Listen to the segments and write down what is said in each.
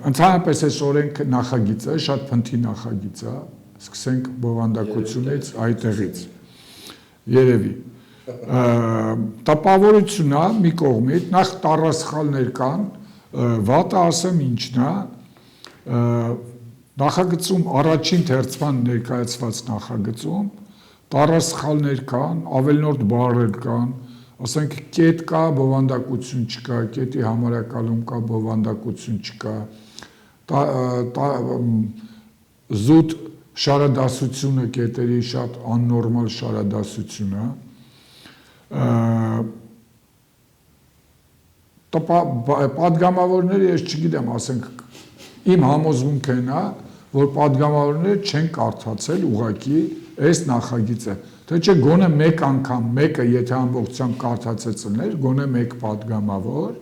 Ընդհանրապես այս օրենքը նախագիծ է, շատ փնթի նախագիծ է, սկսենք բովանդակությունից այդտեղից, երևի։ Տպավորություն է մի կողմից, նախ տառասխալներ կան, վատը ասեմ ինչն է, նախագծում առաջին թերծման ներկայացված նախագծում, տառասխալներ կան, ավելնորդ բառեր կան, ասենք կետ կա, բովանդակություն չկա, կետի համարակալում կա, բովանդակություն չկա, զուտ շարադասությունը կետերի շատ աննորմալ շարադասություն է, պատգամավորները ես չգիտեմ, ասենք իմ համոզմունքն է, որ պատգամավորները չեն կարդացել ուղղակի այս նախագիծը, թե չէ գոնե մեկ անգամ, մեկը եթե ամբողջությամբ կարդացեցներ, գոնե մեկ պատգամավոր,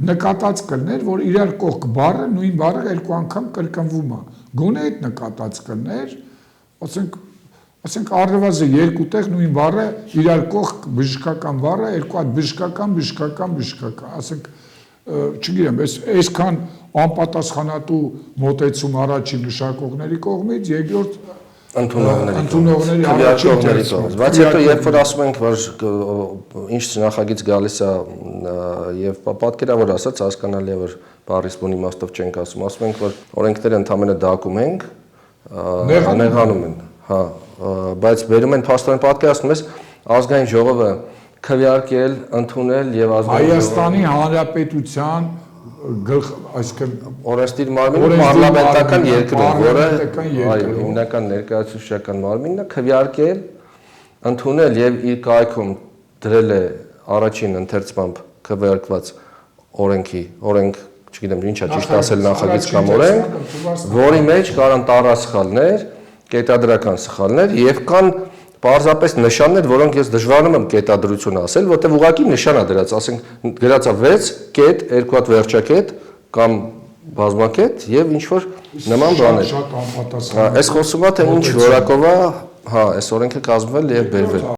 նկատած կլներ, որ իրար կողք բառը, նույն բառը երկու անգամ կրկնվում է, գոնե այդ նկատած կլներ, ասենք առնվազն երկու տեղ նույն բառը իրար կողք բժշկական բառը, երկու հատ բժշկական, ասենք չգիտեմ, այսքան անպատասխանատու մոտեցում առաջին մշակողների կողմից, երկրորդ ընդունողների առաջին կողմից։ Բայց հետո երբ որ ասում ենք, որ ինչ նախագիծ գալիս է եւ պատկերավոր ասած հասկանալի է, որ բառից բուն իմաստով չենք ասում ենք, որ օրենքները ընդամենը դակում ենք, նեղանում են, հա, բայց բերում են փաստորեն պատկերացնում ես ազգային ժողովը քվեարկել, ընդունել եւ Հայաստանի Հանրապետության այսինքն օրենսդիր մարմինը պարլամենտական երկրում, որը հիմնական ներկայացուցչական մարմինն է, քվեարկել, ընդունել եւ իր կայքում դրել է առաջին ընթերցմամբ քվեարկված օրենք, չգիտեմ ինչա ճիշտ ասել նախագիծ կամ օրենք, որի մեջ կան տառասխալներ, կետադրական սխալներ եւ կան պարզապես նշաններ, որոնք ես դժվարանում եմ կետադրություն ասել, որտեղ ուղղակի նշան է դրած, ասենք գրածա 6 կետ, 2 հատ վերջակետ կամ բազմակետ եւ ինչ որ նման բաներ։ Շատ անպատասխան։ Այս խոսում է թե ինչ որակով է, հա, այս օրենքը կազմվել եւ բերվել։